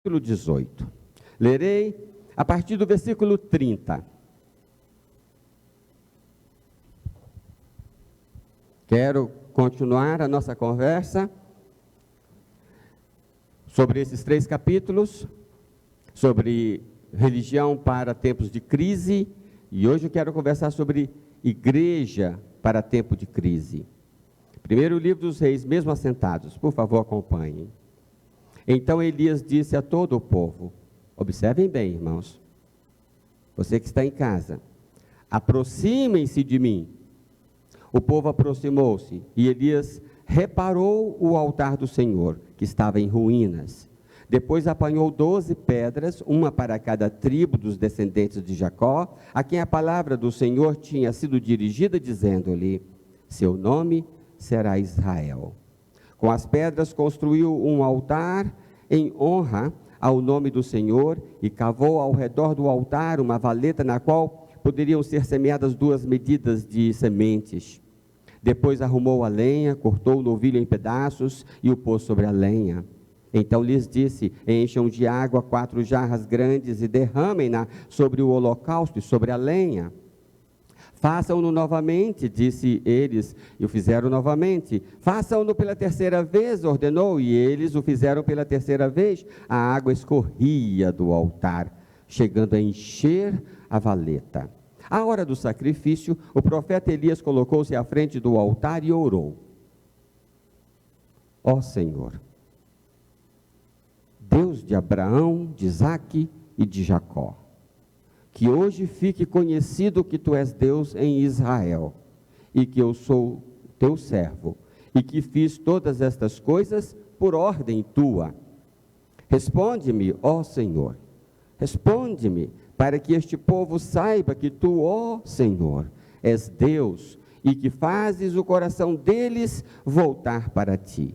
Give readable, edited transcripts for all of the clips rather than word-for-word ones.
Versículo 18. Lerei a partir do versículo 30. Quero continuar a nossa conversa sobre esses 3 capítulos, sobre religião para tempos de crise, e hoje eu quero conversar sobre igreja para tempo de crise. Primeiro livro dos Reis, mesmo assentados, por favor acompanhem. Então Elias disse a todo o povo, observem bem, irmãos, você que está em casa, aproximem-se de mim. O povo aproximou-se e Elias reparou o altar do Senhor, que estava em ruínas. Depois apanhou 12 pedras, uma para cada tribo dos descendentes de Jacó, a quem a palavra do Senhor tinha sido dirigida, dizendo-lhe, seu nome será Israel. Com as pedras construiu um altar em honra ao nome do Senhor e cavou ao redor do altar uma valeta na qual poderiam ser semeadas 2 medidas de sementes. Depois arrumou a lenha, cortou o novilho em pedaços e o pôs sobre a lenha. Então lhes disse, encham de água 4 jarras grandes e derramem-na sobre o holocausto e sobre a lenha. Façam-no novamente, disse eles, e o fizeram novamente. Façam-no pela 3ª vez, ordenou, e eles o fizeram pela 3ª vez. A água escorria do altar, chegando a encher a valeta. À hora do sacrifício, o profeta Elias colocou-se à frente do altar e orou. Ó Senhor, Deus de Abraão, de Isaque e de Jacó, que hoje fique conhecido que tu és Deus em Israel, e que eu sou teu servo, e que fiz todas estas coisas por ordem tua. Responde-me, ó Senhor, responde-me, para que este povo saiba que tu, ó Senhor, és Deus, e que fazes o coração deles voltar para ti.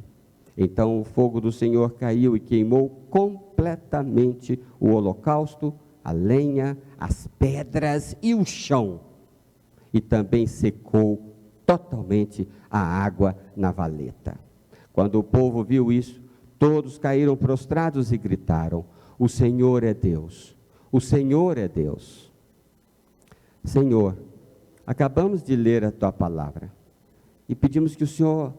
Então o fogo do Senhor caiu e queimou completamente o holocausto, a lenha, as pedras e o chão, e também secou totalmente a água na valeta. Quando o povo viu isso, todos caíram prostrados e gritaram, o Senhor é Deus, o Senhor é Deus. Senhor, acabamos de ler a tua palavra, e pedimos que o Senhor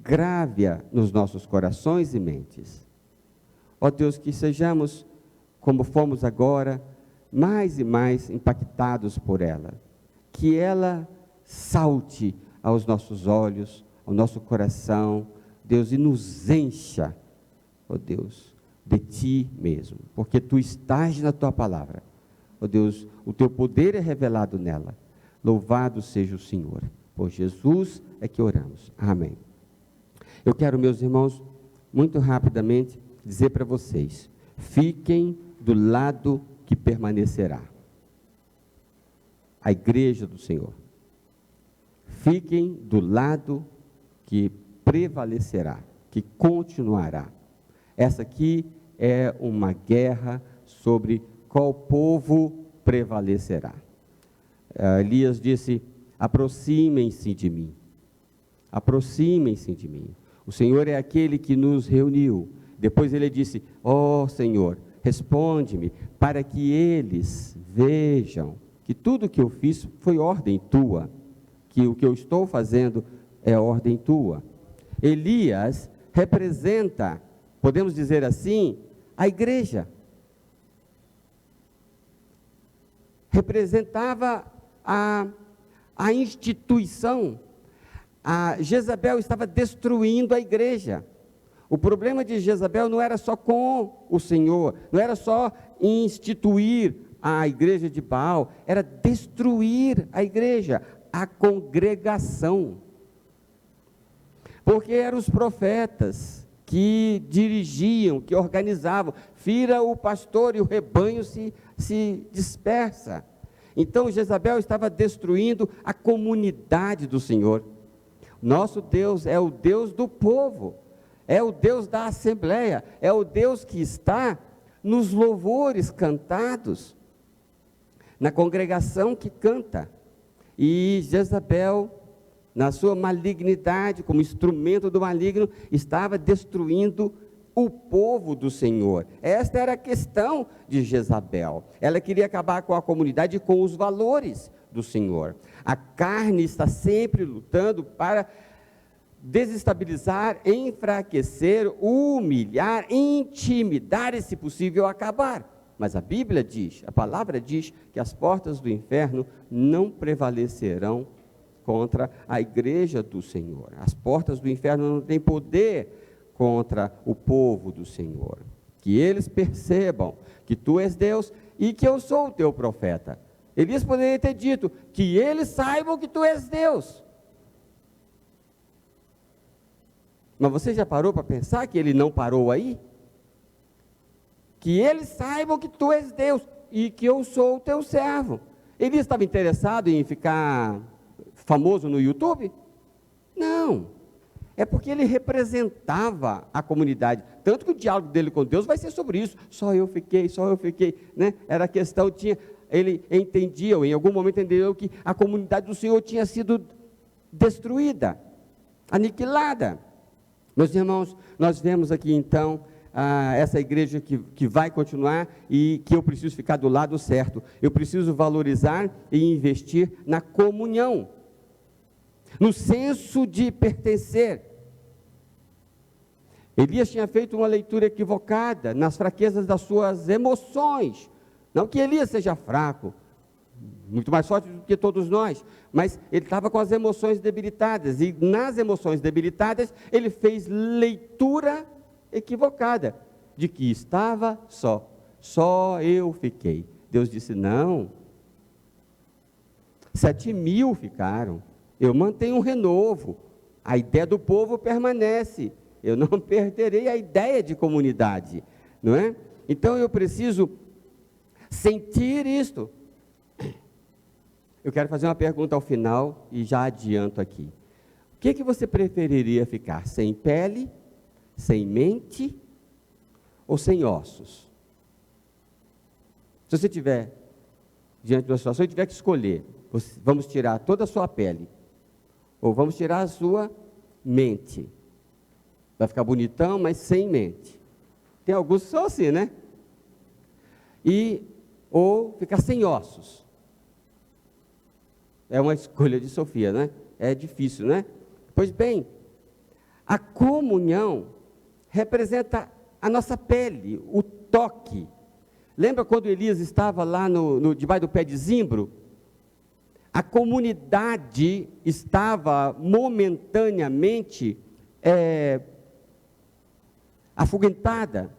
grave-a nos nossos corações e mentes. Ó Deus, que sejamos, como fomos agora, mais e mais impactados por ela. Que ela salte aos nossos olhos, ao nosso coração, Deus, e nos encha, ó Deus, de Ti mesmo. Porque Tu estás na Tua palavra. Ó Deus, o Teu poder é revelado nela. Louvado seja o Senhor. Por Jesus é que oramos. Amém. Eu quero, meus irmãos, muito rapidamente, dizer para vocês, fiquem do lado que permanecerá. A igreja do Senhor. Fiquem do lado que prevalecerá, que continuará. Essa aqui é uma guerra sobre qual povo prevalecerá. Elias disse, aproximem-se de mim. Aproximem-se de mim. O Senhor é aquele que nos reuniu. Depois ele disse, ó Senhor, responde-me, para que eles vejam que tudo que eu fiz foi ordem tua, que o que eu estou fazendo é ordem tua. Elias representa, podemos dizer assim, a igreja. Representava a instituição. A Jezabel estava destruindo a igreja. O problema de Jezabel não era só com o Senhor, não era só instituir a igreja de Baal, era destruir a igreja, a congregação. Porque eram os profetas que dirigiam, que organizavam, fira o pastor e o rebanho se dispersa. Então Jezabel estava destruindo a comunidade do Senhor. Nosso Deus é o Deus do povo. É o Deus da assembleia, é o Deus que está nos louvores cantados, na congregação que canta. E Jezabel, na sua malignidade, como instrumento do maligno, estava destruindo o povo do Senhor. Esta era a questão de Jezabel. Ela queria acabar com a comunidade e com os valores do Senhor. A carne está sempre lutando para desestabilizar, enfraquecer, humilhar, intimidar e, se possível, acabar. Mas a Bíblia diz, a palavra diz que as portas do inferno não prevalecerão contra a igreja do Senhor. As portas do inferno não têm poder contra o povo do Senhor. Que eles percebam que tu és Deus e que eu sou o teu profeta. Elias poderia ter dito que eles saibam que tu és Deus. Mas você já parou para pensar que ele não parou aí? Que eles saibam que tu és Deus e que eu sou o teu servo. Elias estava interessado em ficar famoso no YouTube? Não. É porque ele representava a comunidade. Tanto que o diálogo dele com Deus vai ser sobre isso. Só eu fiquei, né? Era a questão, ele entendia, ou em algum momento entendeu que a comunidade do Senhor tinha sido destruída, aniquilada. Meus irmãos, nós vemos aqui então essa igreja que vai continuar e que eu preciso ficar do lado certo. Eu preciso valorizar e investir na comunhão, no senso de pertencer. Elias tinha feito uma leitura equivocada nas fraquezas das suas emoções. Não que Elias seja fraco, muito mais forte do que todos nós, mas ele estava com as emoções debilitadas, e nas emoções debilitadas, ele fez leitura equivocada, de que estava só eu fiquei. Deus disse, não, 7.000 ficaram, eu mantenho um renovo, a ideia do povo permanece, eu não perderei a ideia de comunidade, não é? Então eu preciso sentir isto. Eu quero fazer uma pergunta ao final e já adianto aqui. O que você preferiria ficar? Sem pele, sem mente ou sem ossos? Se você estiver diante de uma situação e tiver que escolher, vamos tirar toda a sua pele ou vamos tirar a sua mente. Vai ficar bonitão, mas sem mente. Tem alguns que são assim, né? Ou ficar sem ossos. É uma escolha de Sofia, né? É difícil, né? Pois bem, a comunhão representa a nossa pele, o toque. Lembra quando Elias estava lá debaixo do pé de zimbro? A comunidade estava momentaneamente afugentada,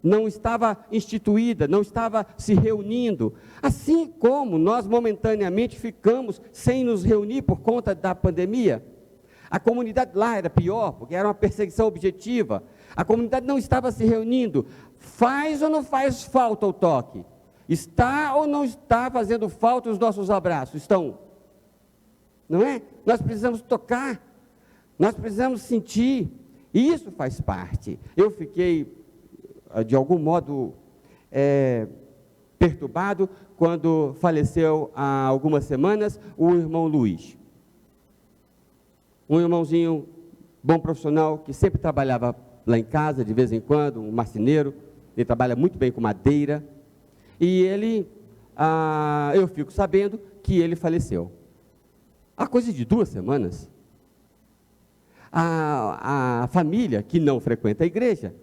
não estava instituída, não estava se reunindo, assim como nós momentaneamente ficamos sem nos reunir por conta da pandemia. A comunidade lá era pior, porque era uma perseguição objetiva, a comunidade não estava se reunindo. Faz ou não faz falta o toque? Está ou não está fazendo falta os nossos abraços? Estão, não é? Nós precisamos tocar, nós precisamos sentir, e isso faz parte. Eu fiquei de algum modo perturbado quando faleceu há algumas semanas o irmão Luiz. Um irmãozinho, bom profissional, que sempre trabalhava lá em casa, de vez em quando, um marceneiro, ele trabalha muito bem com madeira, e eu fico sabendo que ele faleceu. Há coisa de 2 semanas. A família que não frequenta a igreja,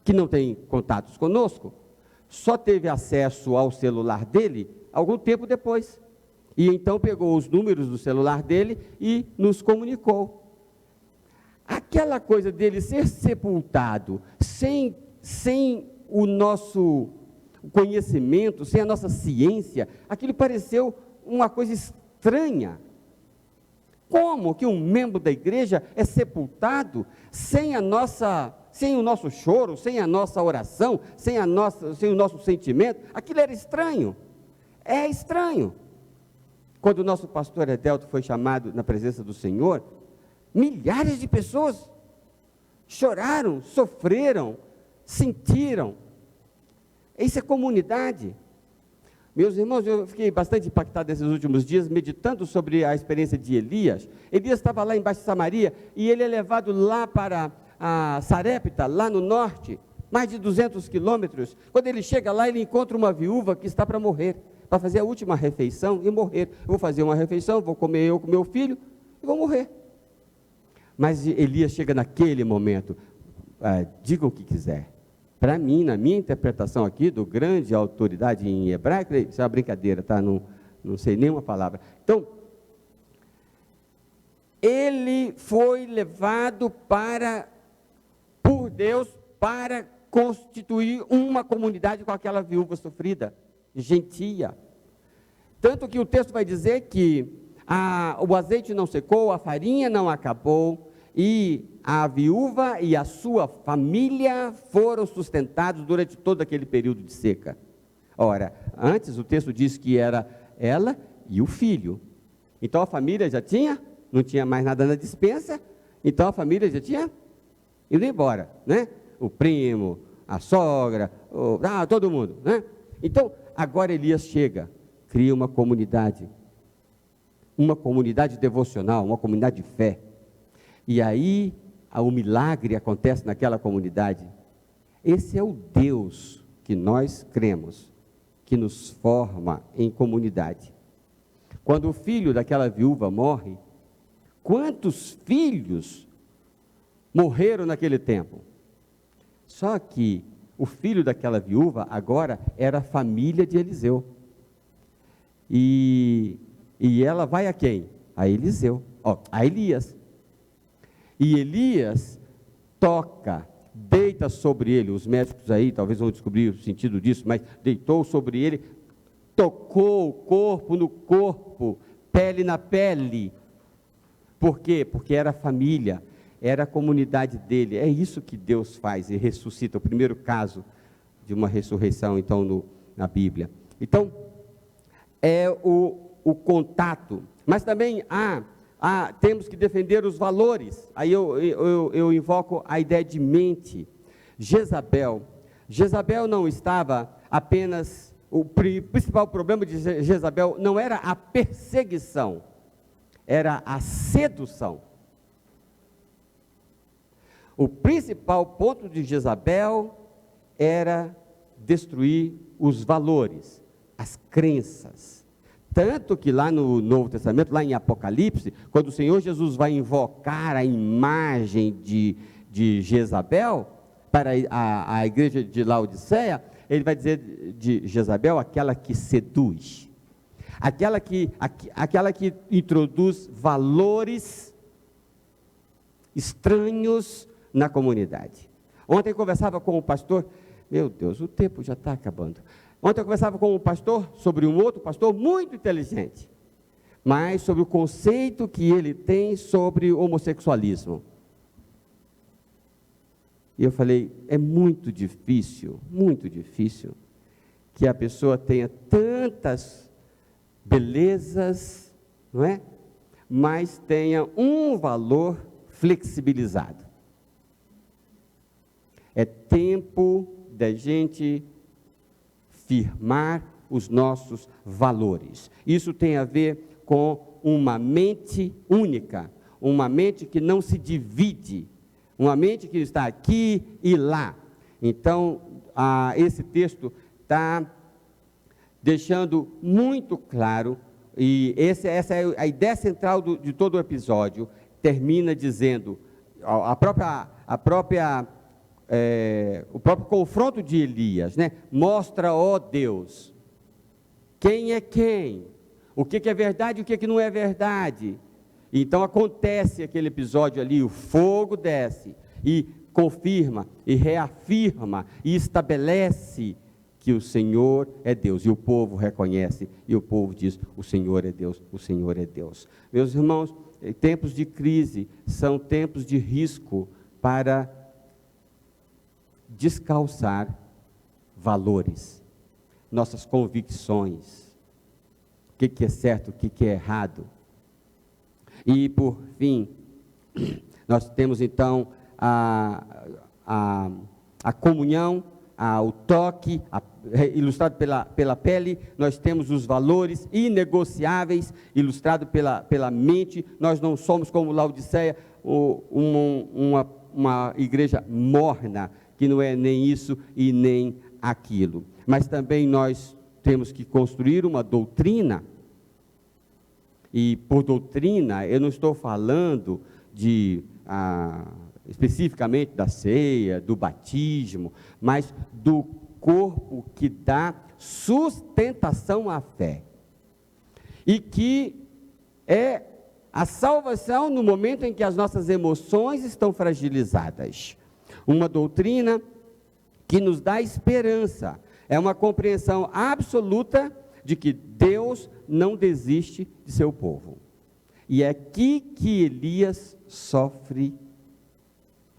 que não tem contatos conosco, só teve acesso ao celular dele algum tempo depois. E então pegou os números do celular dele e nos comunicou. Aquela coisa dele ser sepultado, sem o nosso conhecimento, sem a nossa ciência, aquilo pareceu uma coisa estranha. Como que um membro da igreja é sepultado sem o nosso choro, sem a nossa oração, sem o nosso sentimento? Aquilo era estranho. É estranho. Quando o nosso pastor Edelto foi chamado na presença do Senhor, milhares de pessoas choraram, sofreram, sentiram. Isso é comunidade. Meus irmãos, eu fiquei bastante impactado nesses últimos dias, meditando sobre a experiência de Elias. Elias estava lá embaixo de Samaria, e ele é levado lá para a Sarepta, lá no norte, mais de 200 quilômetros. Quando ele chega lá, ele encontra uma viúva que está para morrer, para fazer a última refeição e morrer. Eu vou fazer uma refeição, vou comer eu com meu filho e vou morrer. Mas Elias chega naquele momento, diga o que quiser. Para mim, na minha interpretação aqui, do grande autoridade em hebraico, isso é uma brincadeira, tá? Não sei nenhuma palavra. Então, ele foi levado por Deus para constituir uma comunidade com aquela viúva sofrida, gentia. Tanto que o texto vai dizer que o azeite não secou, a farinha não acabou, e a viúva e a sua família foram sustentados durante todo aquele período de seca. Ora, antes o texto diz que era ela e o filho. Então a família já não tinha mais nada na despensa, então a família já tinha ido embora, né? O primo, a sogra, todo mundo, né? Então, agora Elias chega, cria uma comunidade devocional, uma comunidade de fé. E aí, o milagre acontece naquela comunidade. Esse é o Deus que nós cremos, que nos forma em comunidade. Quando o filho daquela viúva morre, quantos filhos morreram naquele tempo? Só que o filho daquela viúva agora era a família de Eliseu. E ela vai a quem? A Eliseu, a Elias. E Elias deita sobre ele, os médicos aí talvez vão descobrir o sentido disso, mas deitou sobre ele, tocou o corpo no corpo, pele na pele. Por quê? Porque era a família, era a comunidade dele. É isso que Deus faz e ressuscita, o primeiro caso de uma ressurreição, então, na Bíblia. Então, é o contato, mas também temos que defender os valores. Aí eu invoco a ideia de mente. Jezabel não estava apenas, o principal problema de Jezabel não era a perseguição, era a sedução. O principal ponto de Jezabel era destruir os valores, as crenças. Tanto que lá no Novo Testamento, lá em Apocalipse, quando o Senhor Jesus vai invocar a imagem de Jezabel para a igreja de Laodiceia, ele vai dizer de Jezabel, aquela que seduz, aquela que introduz valores estranhos na comunidade. Ontem eu conversava com o pastor, meu Deus, o tempo já está acabando. Ontem eu conversava com um pastor, sobre um outro pastor muito inteligente, mas sobre o conceito que ele tem sobre homossexualismo. E eu falei, é muito difícil que a pessoa tenha tantas belezas, não é? Mas tenha um valor flexibilizado. É tempo da gente firmar os nossos valores. Isso tem a ver com uma mente única, uma mente que não se divide, uma mente que está aqui e lá. Então, esse texto está deixando muito claro, e essa é a ideia central de todo o episódio, termina dizendo, o próprio confronto de Elias, né? Mostra, ó Deus, quem é quem, o que é verdade e o que não é verdade. Então acontece aquele episódio ali, o fogo desce e confirma, e reafirma, e estabelece que o Senhor é Deus, e o povo reconhece, e o povo diz, o Senhor é Deus, o Senhor é Deus. Meus irmãos, tempos de crise são tempos de risco para descalçar valores, nossas convicções, o que é certo, o que é errado. E por fim, nós temos então a comunhão, o toque, ilustrado pela pele. Nós temos os valores inegociáveis, ilustrado pela mente. Nós não somos como Laodiceia, uma igreja morna, que não é nem isso e nem aquilo. Mas também nós temos que construir uma doutrina, e por doutrina eu não estou falando especificamente da ceia, do batismo, mas do corpo que dá sustentação à fé, e que é a salvação no momento em que as nossas emoções estão fragilizadas. Uma doutrina que nos dá esperança, é uma compreensão absoluta de que Deus não desiste de seu povo. E é aqui que Elias sofre.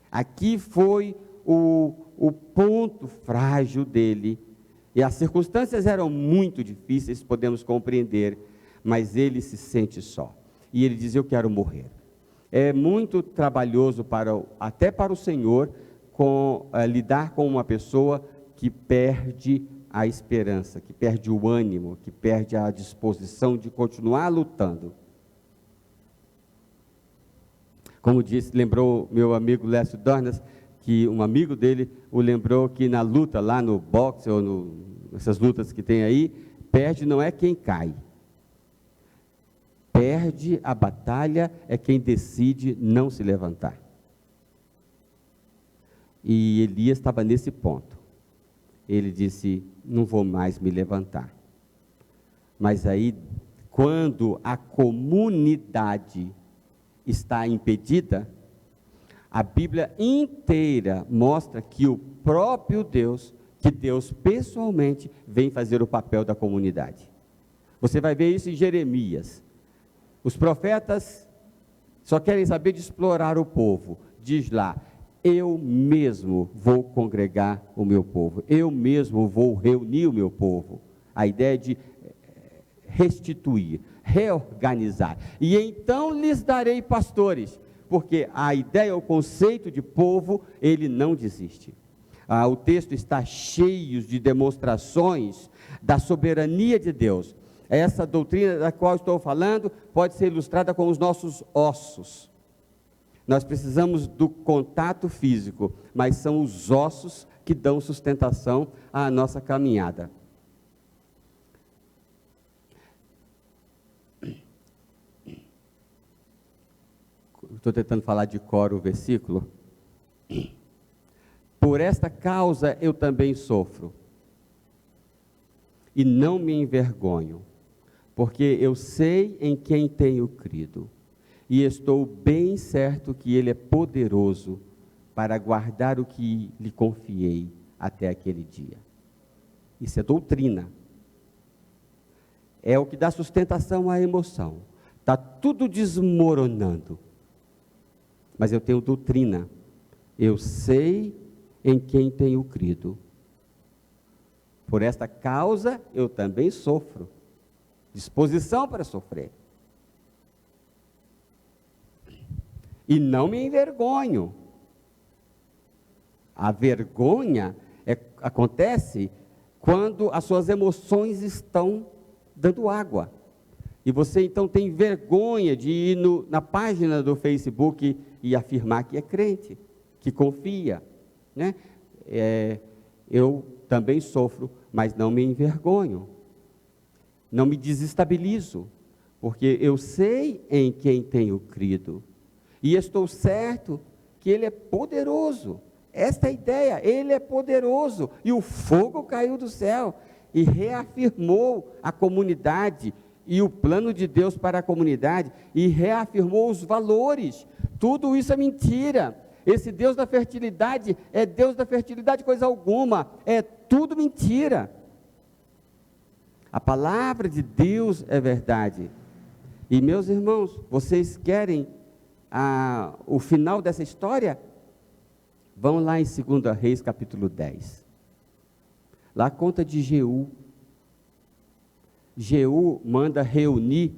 Aqui foi o ponto frágil dele. E as circunstâncias eram muito difíceis, podemos compreender, mas ele se sente só. E ele diz: eu quero morrer. É muito trabalhoso até para o Senhor lidar com uma pessoa que perde a esperança, que perde o ânimo, que perde a disposição de continuar lutando. Como lembrou meu amigo Lécio Dornas, que um amigo dele o lembrou que na luta, lá no boxe, ou nessas lutas que tem aí, perde não é quem cai. Perde a batalha é quem decide não se levantar. E Elias estava nesse ponto. Ele disse: não vou mais me levantar. Mas aí, quando a comunidade está impedida, a Bíblia inteira mostra que o próprio Deus, que Deus pessoalmente vem fazer o papel da comunidade. Você vai ver isso em Jeremias. Os profetas só querem saber de explorar o povo. Diz lá: eu mesmo vou congregar o meu povo, eu mesmo vou reunir o meu povo. A ideia de restituir, reorganizar. E então lhes darei pastores, porque a ideia, o conceito de povo, ele não desiste. O texto está cheio de demonstrações da soberania de Deus. Essa doutrina da qual estou falando pode ser ilustrada com os nossos ossos. Nós precisamos do contato físico, mas são os ossos que dão sustentação à nossa caminhada. Estou tentando falar de cor o versículo. Por esta causa eu também sofro, e não me envergonho, porque eu sei em quem tenho crido, e estou bem certo que Ele é poderoso para guardar o que lhe confiei até aquele dia. Isso é doutrina. É o que dá sustentação à emoção. Está tudo desmoronando. Mas eu tenho doutrina. Eu sei em quem tenho crido. Por esta causa eu também sofro. Disposição para sofrer. E não me envergonho. A vergonha acontece quando as suas emoções estão dando água. E você então tem vergonha de ir na página do Facebook e afirmar que é crente, que confia, né? Eu também sofro, mas não me envergonho. Não me desestabilizo, porque eu sei em quem tenho crido. E estou certo que Ele é poderoso. Esta é a ideia, Ele é poderoso. E o fogo caiu do céu e reafirmou a comunidade e o plano de Deus para a comunidade, e reafirmou os valores. Tudo isso é mentira. Esse Deus da fertilidade é Deus da fertilidade coisa alguma, é tudo mentira. A palavra de Deus é verdade. E meus irmãos, vocês querem o final dessa história? Vão lá em 2 Reis capítulo 10. Lá conta de Jeú. Jeú manda reunir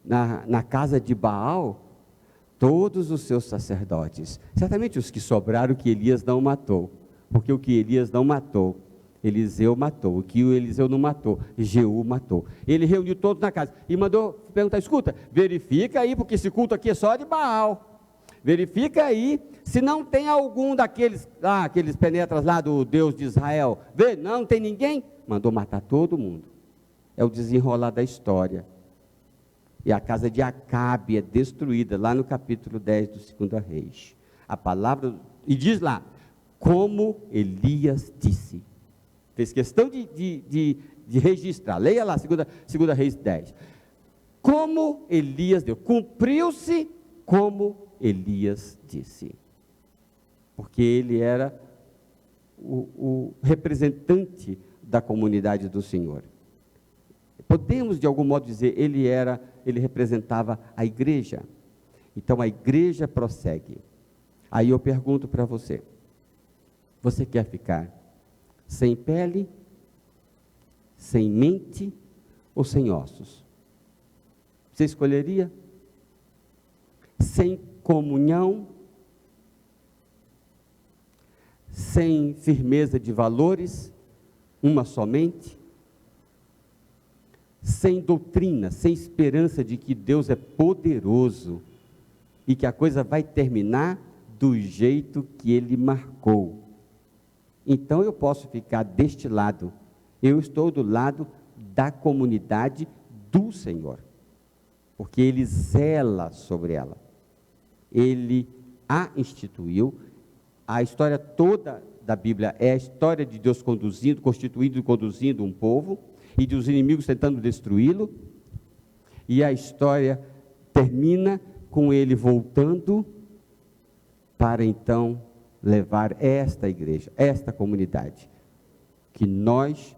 na casa de Baal todos os seus sacerdotes, certamente os que sobraram que Elias não matou, porque o que Elias não matou, Eliseu matou, o que o Eliseu não matou, Jeú matou. Ele reuniu todos na casa e mandou perguntar: escuta, verifica aí, porque esse culto aqui é só de Baal, verifica aí Se não tem algum daqueles, aqueles penetras lá do Deus de Israel, vê, não tem ninguém, mandou matar todo mundo. É o desenrolar da história. E a casa de Acabe é destruída, lá no capítulo 10 do 2 Reis. A palavra, e diz lá, como Elias disse. Fez questão de registrar. Leia lá, 2 Reis 10. Como Elias deu. Cumpriu-se como Elias disse. Porque ele era o representante da comunidade do Senhor. Podemos, de algum modo, dizer, ele representava a igreja. Então, a igreja prossegue. Aí eu pergunto para você, você quer ficar sem pele, sem mente ou sem ossos? Você escolheria? Sem comunhão, sem firmeza de valores, uma somente, sem doutrina, sem esperança de que Deus é poderoso e que a coisa vai terminar do jeito que Ele marcou. Então eu posso ficar deste lado. Eu estou do lado da comunidade do Senhor, porque Ele zela sobre ela. Ele a instituiu. A história toda da Bíblia é a história de Deus constituindo e conduzindo um povo, e dos inimigos tentando destruí-lo, e a história termina com ele voltando para então levar esta igreja, esta comunidade, que nós,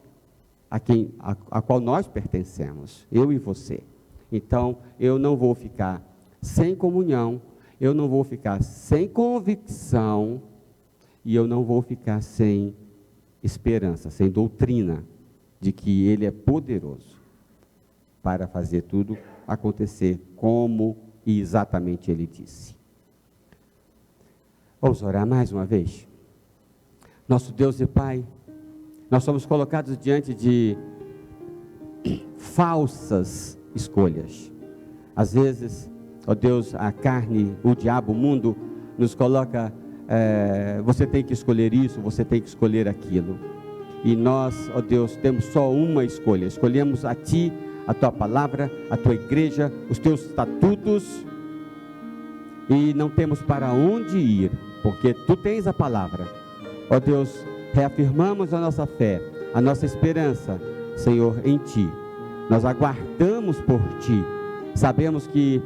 a qual nós pertencemos, eu e você. Então, eu não vou ficar sem comunhão, eu não vou ficar sem convicção, e eu não vou ficar sem esperança, sem doutrina, de que Ele é poderoso para fazer tudo acontecer como e exatamente Ele disse. Vamos orar mais uma vez? Nosso Deus e Pai, nós somos colocados diante de falsas escolhas. Às vezes, ó Deus, a carne, o diabo, o mundo, nos coloca, você tem que escolher isso, você tem que escolher aquilo. E nós, ó Deus, temos só uma escolha. Escolhemos a Ti, a Tua palavra, a Tua igreja, os Teus estatutos. E não temos para onde ir, porque Tu tens a palavra. Ó Deus, reafirmamos a nossa fé, a nossa esperança, Senhor, em Ti. Nós aguardamos por Ti. Sabemos que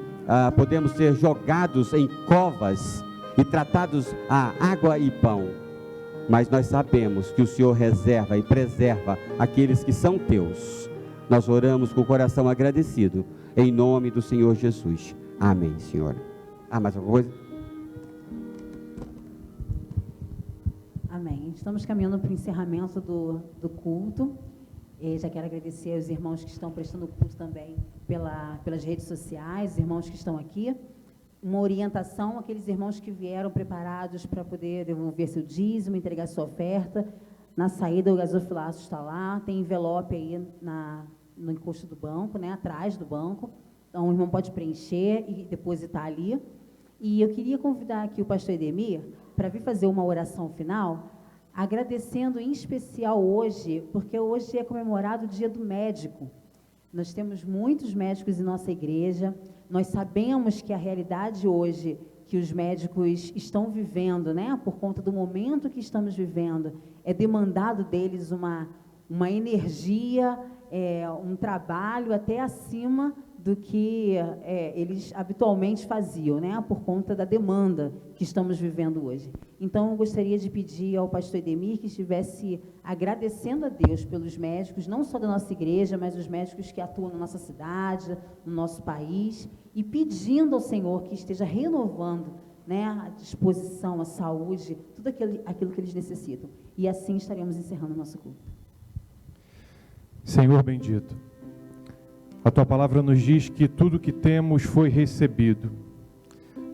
podemos ser jogados em covas e tratados a água e pão. Mas nós sabemos que o Senhor reserva e preserva aqueles que são Teus. Nós oramos com o coração agradecido, em nome do Senhor Jesus. Amém, Senhor. Mais alguma coisa? Amém. Estamos caminhando para o encerramento do culto. Já quero agradecer aos irmãos que estão prestando culto também pelas redes sociais, os irmãos que estão aqui. Uma orientação àqueles irmãos que vieram preparados para poder devolver seu dízimo, entregar sua oferta. Na saída, o gasofilaço está lá, tem envelope aí no encosto do banco, né, atrás do banco. Então, o irmão pode preencher e depositar ali. E eu queria convidar aqui o pastor Edemir para vir fazer uma oração final, agradecendo em especial hoje, porque hoje é comemorado o Dia do Médico. Nós temos muitos médicos em nossa igreja. Nós sabemos que a realidade hoje que os médicos estão vivendo, né, por conta do momento que estamos vivendo, é demandado deles uma energia, um trabalho até acima do que eles habitualmente faziam, né, por conta da demanda que estamos vivendo hoje. Então, eu gostaria de pedir ao pastor Edemir que estivesse agradecendo a Deus pelos médicos, não só da nossa igreja, mas os médicos que atuam na nossa cidade, no nosso país, e pedindo ao Senhor que esteja renovando, né, a disposição, a saúde, tudo aquilo que eles necessitam. E assim estaremos encerrando o nosso culto. Senhor bendito, a Tua palavra nos diz que tudo que temos foi recebido,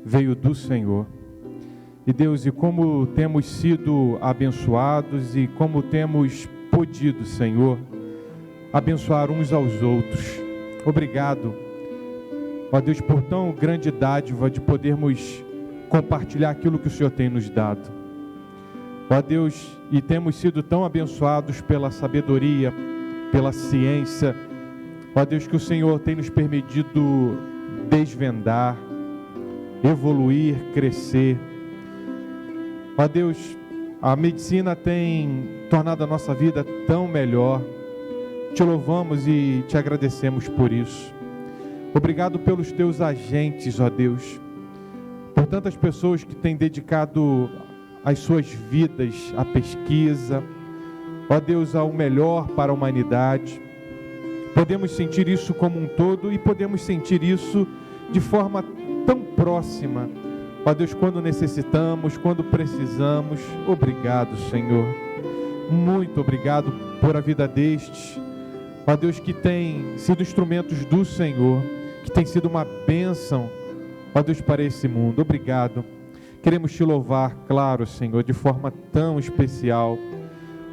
veio do Senhor. E Deus, e como temos sido abençoados e como temos podido, Senhor, abençoar uns aos outros. Obrigado, ó Deus, por tão grande dádiva de podermos compartilhar aquilo que o Senhor tem nos dado. Ó Deus, e temos sido tão abençoados pela sabedoria, pela ciência, ó Deus, que o Senhor tem nos permitido desvendar, evoluir, crescer. Ó Deus, a medicina tem tornado a nossa vida tão melhor. Te louvamos e te agradecemos por isso. Obrigado pelos teus agentes, ó Deus, por tantas pessoas que têm dedicado as suas vidas à pesquisa, ó Deus, ao melhor para a humanidade. Podemos sentir isso como um todo e podemos sentir isso de forma tão próxima, ó Deus, quando necessitamos, quando precisamos. Obrigado, Senhor. Muito obrigado por a vida destes, ó Deus, que tem sido instrumentos do Senhor, que tem sido uma bênção, ó Deus, para esse mundo. Obrigado. Queremos te louvar, claro, Senhor, de forma tão especial,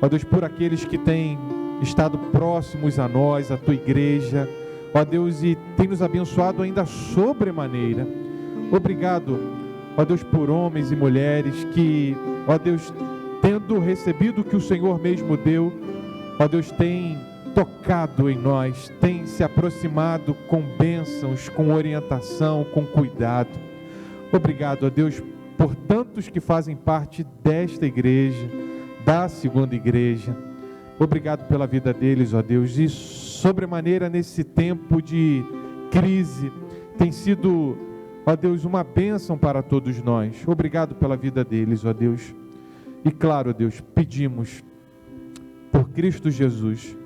ó Deus, por aqueles que têm estado próximos a nós, a tua igreja, ó Deus, e tem nos abençoado ainda sobremaneira. Obrigado, ó Deus, por homens e mulheres que, ó Deus, tendo recebido o que o Senhor mesmo deu, ó Deus, tem tocado em nós, tem se aproximado com bênçãos, com orientação, com cuidado. Obrigado, ó Deus, por tantos que fazem parte desta igreja, da segunda igreja. Obrigado pela vida deles, ó Deus, e sobremaneira nesse tempo de crise, tem sido, ó Deus, uma bênção para todos nós. Obrigado pela vida deles, ó Deus. E claro, Deus, pedimos por Cristo Jesus,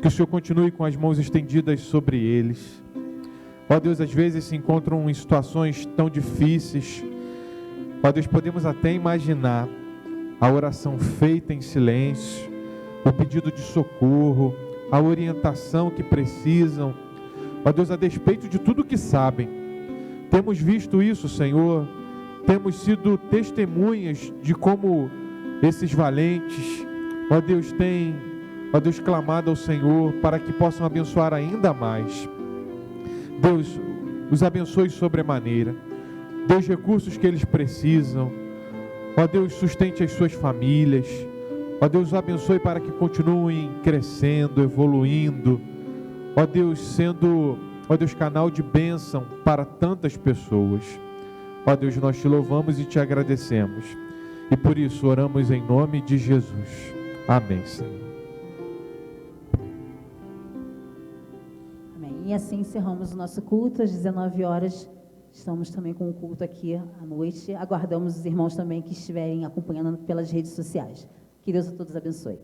que o Senhor continue com as mãos estendidas sobre eles. Ó Deus, às vezes se encontram em situações tão difíceis. Ó Deus, podemos até imaginar a oração feita em silêncio, o pedido de socorro, a orientação que precisam. Ó Deus, a despeito de tudo que sabem, temos visto isso, Senhor, temos sido testemunhas de como esses valentes, ó Deus, têm, ó Deus, clamado ao Senhor para que possam abençoar ainda mais. Deus, os abençoe sobremaneira. Dê os recursos que eles precisam. Ó Deus, sustente as suas famílias. Ó Deus, os abençoe para que continuem crescendo, evoluindo. Ó Deus, sendo, ó Deus, canal de bênção para tantas pessoas. Ó Deus, nós te louvamos e te agradecemos. E por isso oramos em nome de Jesus. Amém, Senhor. Amém. E assim encerramos o nosso culto às 19 horas. Estamos também com o culto aqui à noite. Aguardamos os irmãos também que estiverem acompanhando pelas redes sociais. Que Deus a todos abençoe.